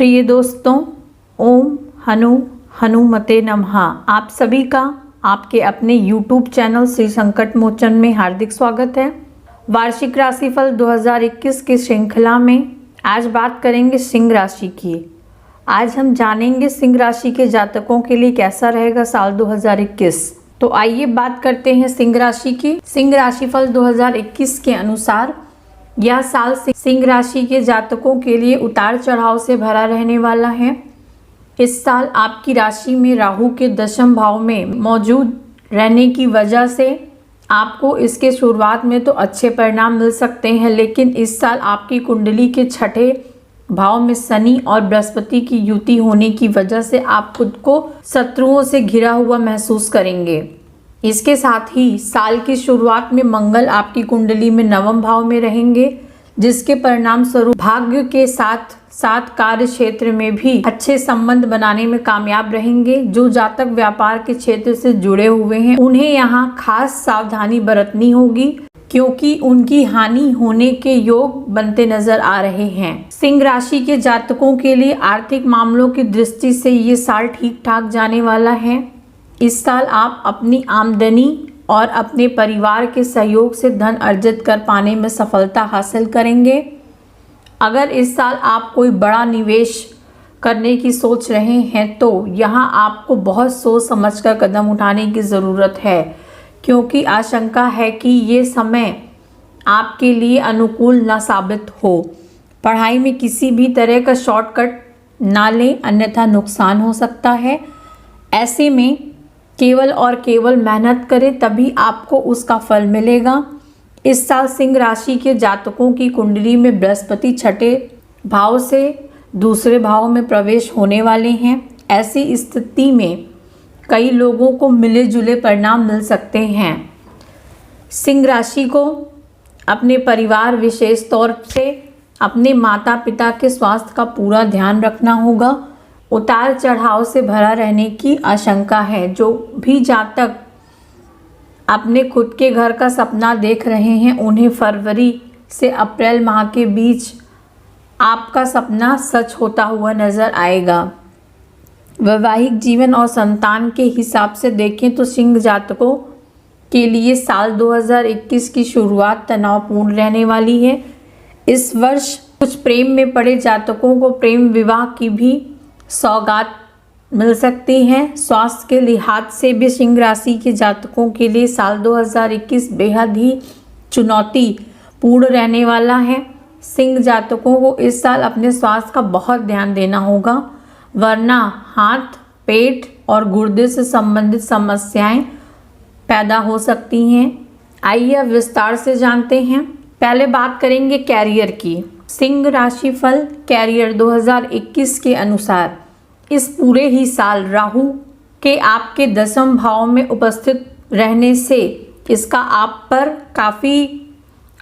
प्रिय दोस्तों, ओम हनुमते नमः। आप सभी का आपके अपने YouTube चैनल श्री संकट मोचन में हार्दिक स्वागत है। वार्षिक राशिफल 2021 की श्रृंखला में आज बात करेंगे सिंह राशि की। आज हम जानेंगे सिंह राशि के जातकों के लिए कैसा रहेगा साल 2021। तो आइए बात करते हैं सिंह राशि की। सिंह राशिफल 2021 के अनुसार यह साल सिंह राशि के जातकों के लिए उतार चढ़ाव से भरा रहने वाला है। इस साल आपकी राशि में राहु के दशम भाव में मौजूद रहने की वजह से आपको इसके शुरुआत में तो अच्छे परिणाम मिल सकते हैं, लेकिन इस साल आपकी कुंडली के छठे भाव में शनि और बृहस्पति की युति होने की वजह से आप खुद को शत्रुओं से घिरा हुआ महसूस करेंगे। इसके साथ ही साल की शुरुआत में मंगल आपकी कुंडली में नवम भाव में रहेंगे, जिसके परिणाम स्वरूप भाग्य के साथ साथ कार्य क्षेत्र में भी अच्छे संबंध बनाने में कामयाब रहेंगे। जो जातक व्यापार के क्षेत्र से जुड़े हुए हैं उन्हें यहाँ खास सावधानी बरतनी होगी, क्योंकि उनकी हानि होने के योग बनते नजर आ रहे हैं। सिंह राशि के जातकों के लिए आर्थिक मामलों की दृष्टि से ये साल ठीक ठाक जाने वाला है। इस साल आप अपनी आमदनी और अपने परिवार के सहयोग से धन अर्जित कर पाने में सफलता हासिल करेंगे। अगर इस साल आप कोई बड़ा निवेश करने की सोच रहे हैं तो यहाँ आपको बहुत सोच समझकर कदम उठाने की ज़रूरत है, क्योंकि आशंका है कि ये समय आपके लिए अनुकूल ना साबित हो। पढ़ाई में किसी भी तरह का शॉर्टकट ना लें, अन्यथा नुकसान हो सकता है। ऐसे में केवल और केवल मेहनत करें, तभी आपको उसका फल मिलेगा। इस साल सिंह राशि के जातकों की कुंडली में बृहस्पति छठे भाव से दूसरे भाव में प्रवेश होने वाले हैं। ऐसी स्थिति में कई लोगों को मिले जुले परिणाम मिल सकते हैं। सिंह राशि को अपने परिवार, विशेष तौर से अपने माता पिता के स्वास्थ्य का पूरा ध्यान रखना होगा। उतार चढ़ाव से भरा रहने की आशंका है। जो भी जातक अपने खुद के घर का सपना देख रहे हैं उन्हें फरवरी से अप्रैल माह के बीच आपका सपना सच होता हुआ नजर आएगा। वैवाहिक जीवन और संतान के हिसाब से देखें तो सिंह जातकों के लिए साल 2021 की शुरुआत तनावपूर्ण रहने वाली है। इस वर्ष कुछ प्रेम में पड़े जातकों को प्रेम विवाह की भी सौगात मिल सकती है। स्वास्थ्य के लिहाज से भी सिंह राशि के जातकों के लिए साल 2021 बेहद ही चुनौतीपूर्ण रहने वाला है। सिंह जातकों को इस साल अपने स्वास्थ्य का बहुत ध्यान देना होगा, वरना हाथ, पेट और गुर्दे से संबंधित समस्याएं पैदा हो सकती हैं। आइए अब विस्तार से जानते हैं। पहले बात करेंगे कैरियर की। सिंह राशि फल कैरियर 2021 के अनुसार इस पूरे ही साल राहु के आपके दशम भाव में उपस्थित रहने से इसका आप पर काफ़ी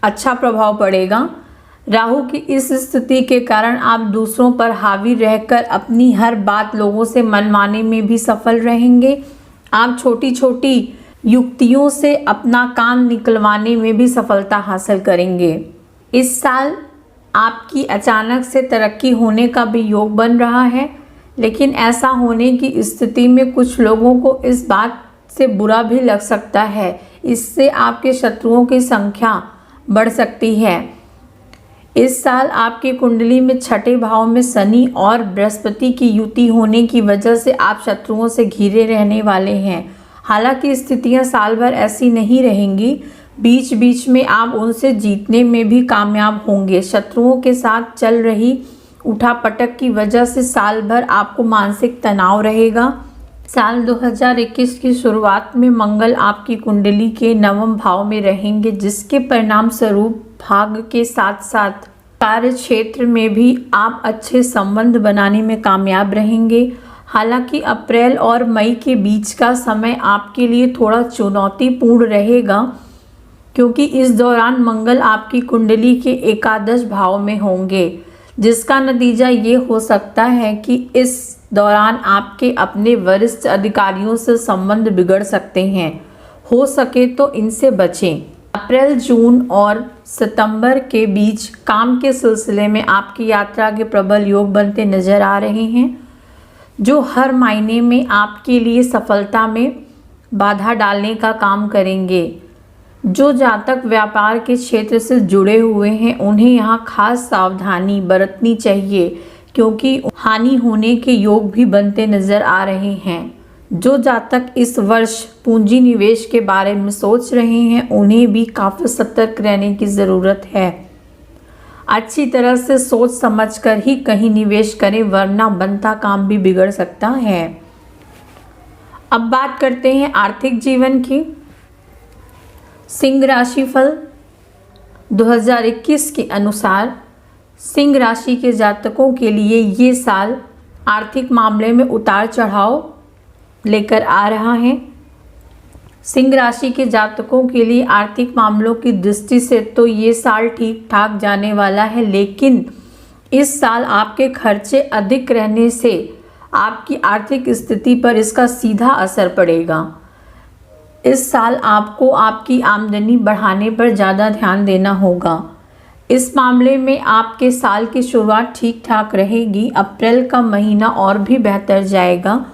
अच्छा प्रभाव पड़ेगा। राहु की इस स्थिति के कारण आप दूसरों पर हावी रहकर अपनी हर बात लोगों से मनवाने में भी सफल रहेंगे। आप छोटी छोटी युक्तियों से अपना काम निकलवाने में भी सफलता हासिल करेंगे। इस साल आपकी अचानक से तरक्की होने का भी योग बन रहा है, लेकिन ऐसा होने की स्थिति में कुछ लोगों को इस बात से बुरा भी लग सकता है। इससे आपके शत्रुओं की संख्या बढ़ सकती है। इस साल आपकी कुंडली में छठे भाव में शनि और बृहस्पति की युति होने की वजह से आप शत्रुओं से घिरे रहने वाले हैं। हालांकि स्थितियां साल भर ऐसी नहीं रहेंगी, बीच बीच में आप उनसे जीतने में भी कामयाब होंगे। शत्रुओं के साथ चल रही उठापटक की वजह से साल भर आपको मानसिक तनाव रहेगा। साल 2021 की शुरुआत में मंगल आपकी कुंडली के नवम भाव में रहेंगे, जिसके परिणाम स्वरूप भाग्य के साथ साथ कार्य क्षेत्र में भी आप अच्छे संबंध बनाने में कामयाब रहेंगे। हालांकि अप्रैल और मई के बीच का समय आपके लिए थोड़ा चुनौतीपूर्ण रहेगा, क्योंकि इस दौरान मंगल आपकी कुंडली के एकादश भाव में होंगे, जिसका नतीजा ये हो सकता है कि इस दौरान आपके अपने वरिष्ठ अधिकारियों से संबंध बिगड़ सकते हैं। हो सके तो इनसे बचें। अप्रैल, जून और सितंबर के बीच काम के सिलसिले में आपकी यात्रा के प्रबल योग बनते नजर आ रहे हैं, जो हर मायने में आपके लिए सफलता में बाधा डालने का काम करेंगे। जो जातक व्यापार के क्षेत्र से जुड़े हुए हैं उन्हें यहाँ खास सावधानी बरतनी चाहिए, क्योंकि हानि होने के योग भी बनते नजर आ रहे हैं। जो जातक इस वर्ष पूंजी निवेश के बारे में सोच रहे हैं उन्हें भी काफ़ी सतर्क रहने की ज़रूरत है। अच्छी तरह से सोच समझकर ही कहीं निवेश करें, वरना बनता काम भी बिगड़ सकता है। अब बात करते हैं आर्थिक जीवन की। सिंह राशि फल 2021 के अनुसार सिंह राशि के जातकों के लिए ये साल आर्थिक मामले में उतार चढ़ाव लेकर आ रहा है। सिंह राशि के जातकों के लिए आर्थिक मामलों की दृष्टि से तो ये साल ठीक ठाक जाने वाला है, लेकिन इस साल आपके खर्चे अधिक रहने से आपकी आर्थिक स्थिति पर इसका सीधा असर पड़ेगा। इस साल आपको आपकी आमदनी बढ़ाने पर ज़्यादा ध्यान देना होगा। इस मामले में आपके साल की शुरुआत ठीक ठाक रहेगी। अप्रैल का महीना और भी बेहतर जाएगा।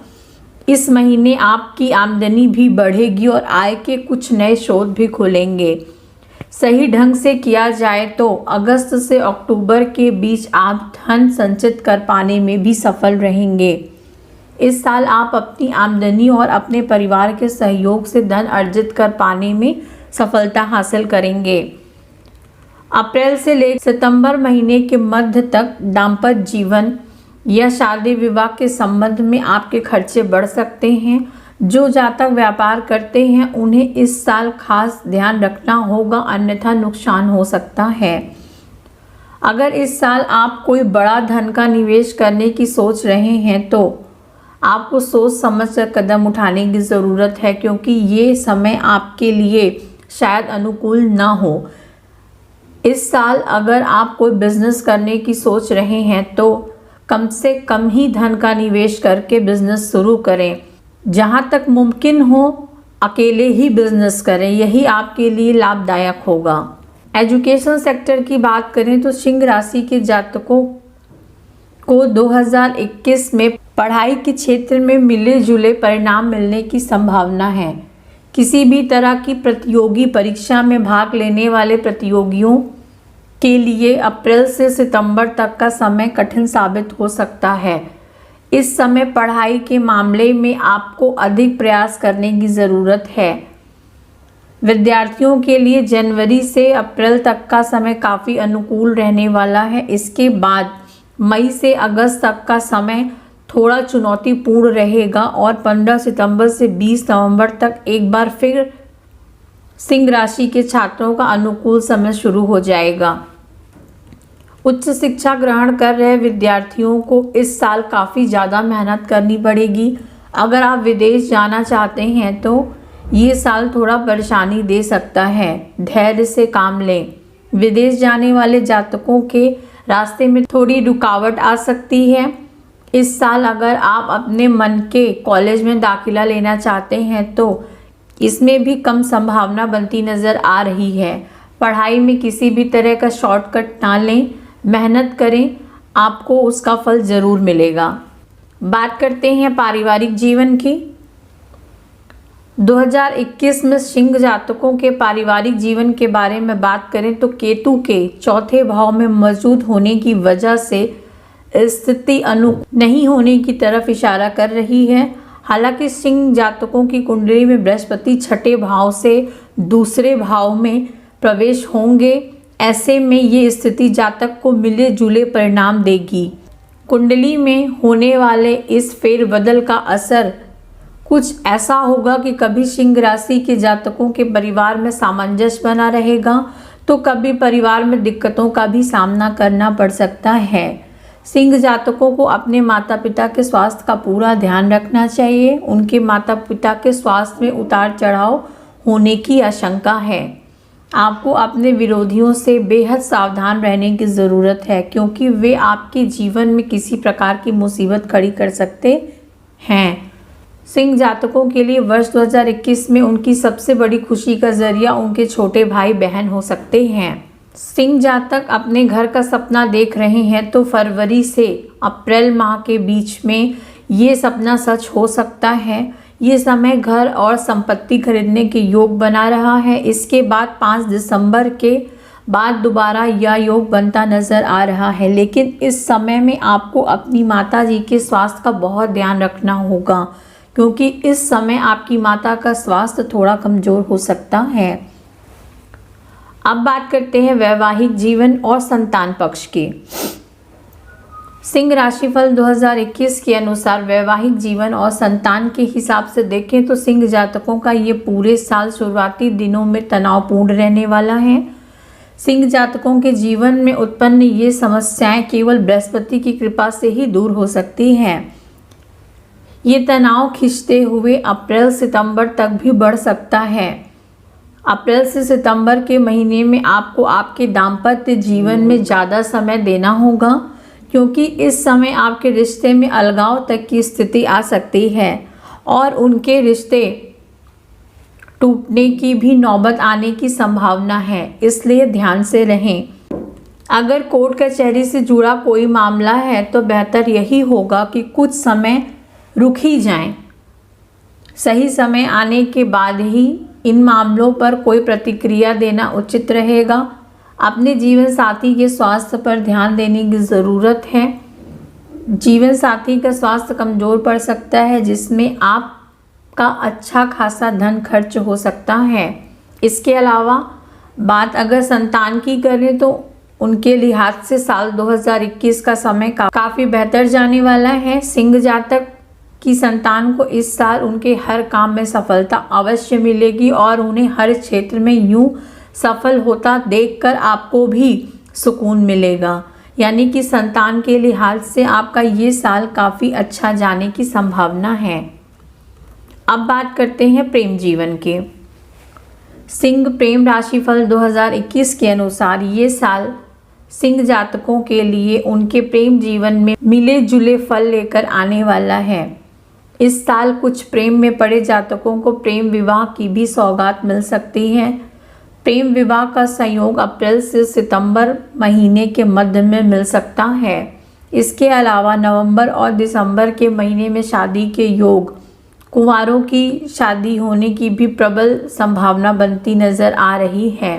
इस महीने आपकी आमदनी भी बढ़ेगी और आय के कुछ नए स्रोत भी खुलेंगे। सही ढंग से किया जाए तो अगस्त से अक्टूबर के बीच आप धन संचित कर पाने में भी सफल रहेंगे। इस साल आप अपनी आमदनी और अपने परिवार के सहयोग से धन अर्जित कर पाने में सफलता हासिल करेंगे। अप्रैल से लेकर सितंबर महीने के मध्य तक दाम्पत्य जीवन या शादी विवाह के संबंध में आपके खर्चे बढ़ सकते हैं। जो जातक व्यापार करते हैं उन्हें इस साल खास ध्यान रखना होगा, अन्यथा नुकसान हो सकता है। अगर इस साल आप कोई बड़ा धन का निवेश करने की सोच रहे हैं तो आपको सोच समझ कर कदम उठाने की ज़रूरत है, क्योंकि ये समय आपके लिए शायद अनुकूल ना हो। इस साल अगर आप कोई बिजनेस करने की सोच रहे हैं तो कम से कम ही धन का निवेश करके बिजनेस शुरू करें। जहाँ तक मुमकिन हो अकेले ही बिजनेस करें, यही आपके लिए लाभदायक होगा। एजुकेशन सेक्टर की बात करें तो सिंह राशि के जातकों को 2021 में पढ़ाई के क्षेत्र में मिले जुले परिणाम मिलने की संभावना है। किसी भी तरह की प्रतियोगी परीक्षा में भाग लेने वाले प्रतियोगियों के लिए अप्रैल से सितंबर तक का समय कठिन साबित हो सकता है। इस समय पढ़ाई के मामले में आपको अधिक प्रयास करने की ज़रूरत है। विद्यार्थियों के लिए जनवरी से अप्रैल तक का समय काफ़ी अनुकूल रहने वाला है। इसके बाद मई से अगस्त तक का समय थोड़ा चुनौतीपूर्ण रहेगा और 15 सितंबर से 20 नवंबर तक एक बार फिर सिंह राशि के छात्रों का अनुकूल समय शुरू हो जाएगा। उच्च शिक्षा ग्रहण कर रहे विद्यार्थियों को इस साल काफ़ी ज़्यादा मेहनत करनी पड़ेगी। अगर आप विदेश जाना चाहते हैं तो ये साल थोड़ा परेशानी दे सकता है, धैर्य से काम लें। विदेश जाने वाले जातकों के रास्ते में थोड़ी रुकावट आ सकती है। इस साल अगर आप अपने मन के कॉलेज में दाखिला लेना चाहते हैं तो इसमें भी कम संभावना बनती नज़र आ रही है। पढ़ाई में किसी भी तरह का शॉर्टकट ना लें, मेहनत करें, आपको उसका फल ज़रूर मिलेगा। बात करते हैं पारिवारिक जीवन की। 2021 में सिंह जातकों के पारिवारिक जीवन के बारे में बात करें तो केतु के चौथे भाव में मौजूद होने की वजह से स्थिति अनुकूल नहीं होने की तरफ इशारा कर रही है। हालांकि सिंह जातकों की कुंडली में बृहस्पति छठे भाव से दूसरे भाव में प्रवेश होंगे। ऐसे में ये स्थिति जातक को मिले जुले परिणाम देगी। कुंडली में होने वाले इस फेरबदल का असर कुछ ऐसा होगा कि कभी सिंह राशि के जातकों के परिवार में सामंजस्य बना रहेगा तो कभी परिवार में दिक्कतों का भी सामना करना पड़ सकता है। सिंह जातकों को अपने माता पिता के स्वास्थ्य का पूरा ध्यान रखना चाहिए। उनके माता पिता के स्वास्थ्य में उतार चढ़ाव होने की आशंका है। आपको अपने विरोधियों से बेहद सावधान रहने की ज़रूरत है, क्योंकि वे आपके जीवन में किसी प्रकार की मुसीबत खड़ी कर सकते हैं। सिंह जातकों के लिए वर्ष 2021 में उनकी सबसे बड़ी खुशी का जरिया उनके छोटे भाई बहन हो सकते हैं। सिंह जातक अपने घर का सपना देख रहे हैं तो फरवरी से अप्रैल माह के बीच में ये सपना सच हो सकता है। ये समय घर और संपत्ति खरीदने के योग बना रहा है। इसके बाद 5 दिसंबर के बाद दोबारा यह योग बनता नजर आ रहा है, लेकिन इस समय में आपको अपनी माता जी के स्वास्थ्य का बहुत ध्यान रखना होगा, क्योंकि इस समय आपकी माता का स्वास्थ्य थोड़ा कमजोर हो सकता है। अब बात करते हैं वैवाहिक जीवन और संतान पक्ष की। सिंह राशिफल 2021 के अनुसार वैवाहिक जीवन और संतान के हिसाब से देखें तो सिंह जातकों का ये पूरे साल शुरुआती दिनों में तनावपूर्ण रहने वाला है। सिंह जातकों के जीवन में उत्पन्न ये समस्याएं केवल बृहस्पति की कृपा से ही दूर हो सकती हैं। ये तनाव खिंचते हुए अप्रैल सितंबर तक भी बढ़ सकता है। अप्रैल से सितंबर के महीने में आपको आपके दाम्पत्य जीवन में ज़्यादा समय देना होगा, क्योंकि इस समय आपके रिश्ते में अलगाव तक की स्थिति आ सकती है और उनके रिश्ते टूटने की भी नौबत आने की संभावना है, इसलिए ध्यान से रहें। अगर कोर्ट कचहरी से जुड़ा कोई मामला है तो बेहतर यही होगा कि कुछ समय रुक ही जाएं। सही समय आने के बाद ही इन मामलों पर कोई प्रतिक्रिया देना उचित रहेगा। अपने जीवन साथी के स्वास्थ्य पर ध्यान देने की ज़रूरत है। जीवन साथी का स्वास्थ्य कमज़ोर पड़ सकता है, जिसमें आपका अच्छा खासा धन खर्च हो सकता है। इसके अलावा बात अगर संतान की करें तो उनके लिहाज से साल 2021 का समय काफ़ी बेहतर जाने वाला है। सिंह जातक की संतान को इस साल उनके हर काम में सफलता अवश्य मिलेगी और उन्हें हर क्षेत्र में यूं सफल होता देखकर आपको भी सुकून मिलेगा। यानी कि संतान के लिहाज से आपका ये साल काफ़ी अच्छा जाने की संभावना है। अब बात करते हैं प्रेम जीवन के। सिंह प्रेम राशिफल 2021 के अनुसार ये साल सिंह जातकों के लिए उनके प्रेम जीवन में मिले जुले फल लेकर आने वाला है। इस साल कुछ प्रेम में पड़े जातकों को प्रेम विवाह की भी सौगात मिल सकती है। प्रेम विवाह का संयोग अप्रैल से सितंबर महीने के मध्य में मिल सकता है। इसके अलावा नवंबर और दिसंबर के महीने में शादी के योग, कुंवारों की शादी होने की भी प्रबल संभावना बनती नजर आ रही है।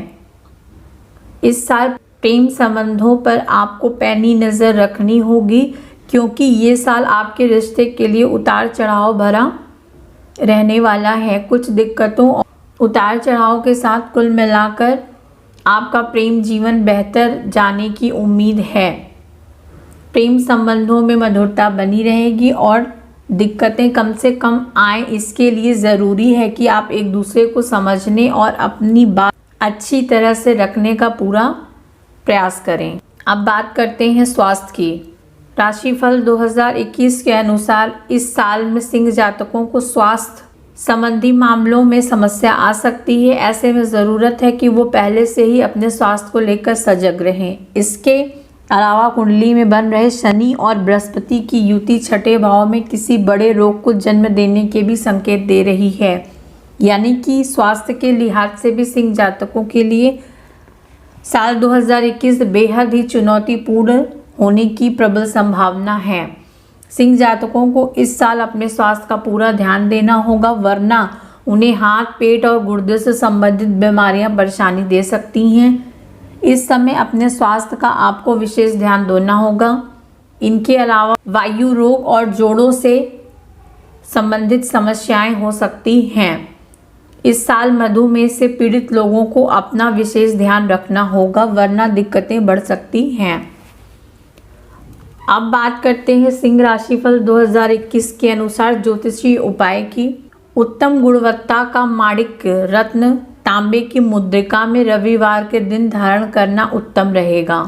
इस साल प्रेम संबंधों पर आपको पैनी नज़र रखनी होगी, क्योंकि ये साल आपके रिश्ते के लिए उतार चढ़ाव भरा रहने वाला है। कुछ दिक्कतों और उतार चढ़ाव के साथ कुल मिलाकर आपका प्रेम जीवन बेहतर जाने की उम्मीद है। प्रेम संबंधों में मधुरता बनी रहेगी और दिक्कतें कम से कम आए, इसके लिए ज़रूरी है कि आप एक दूसरे को समझने और अपनी बात अच्छी तरह से रखने का पूरा प्रयास करें। अब बात करते हैं स्वास्थ्य की। राशिफल 2021 के अनुसार इस साल में सिंह जातकों को स्वास्थ्य संबंधी मामलों में समस्या आ सकती है। ऐसे में ज़रूरत है कि वो पहले से ही अपने स्वास्थ्य को लेकर सजग रहें। इसके अलावा कुंडली में बन रहे शनि और बृहस्पति की युति छठे भाव में किसी बड़े रोग को जन्म देने के भी संकेत दे रही है। यानी कि स्वास्थ्य के लिहाज से भी सिंह जातकों के लिए साल 2021 बेहद ही चुनौतीपूर्ण होने की प्रबल संभावना है। सिंह जातकों को इस साल अपने स्वास्थ्य का पूरा ध्यान देना होगा, वरना उन्हें हाथ, पेट और गुर्दे से संबंधित बीमारियां परेशानी दे सकती हैं। इस समय अपने स्वास्थ्य का आपको विशेष ध्यान देना होगा। इनके अलावा वायु रोग और जोड़ों से संबंधित समस्याएं हो सकती हैं। इस साल मधुमेह से पीड़ित लोगों को अपना विशेष ध्यान रखना होगा, वरना दिक्कतें बढ़ सकती हैं। अब बात करते हैं सिंह राशिफल 2021 के अनुसार ज्योतिषीय उपाय की। उत्तम गुणवत्ता का माणिक्य रत्न तांबे की मुद्रिका में रविवार के दिन धारण करना उत्तम रहेगा।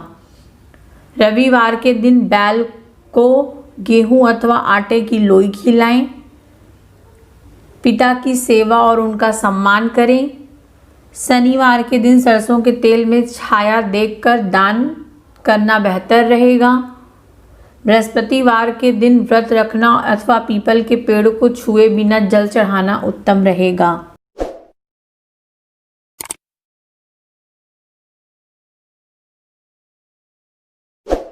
रविवार के दिन बैल को गेहूं अथवा आटे की लोई खिलाएं। पिता की सेवा और उनका सम्मान करें। शनिवार के दिन सरसों के तेल में छाया देखकर दान करना बेहतर रहेगा। बृहस्पतिवार के दिन व्रत रखना अथवा पीपल के पेड़ को छुए बिना जल चढ़ाना उत्तम रहेगा।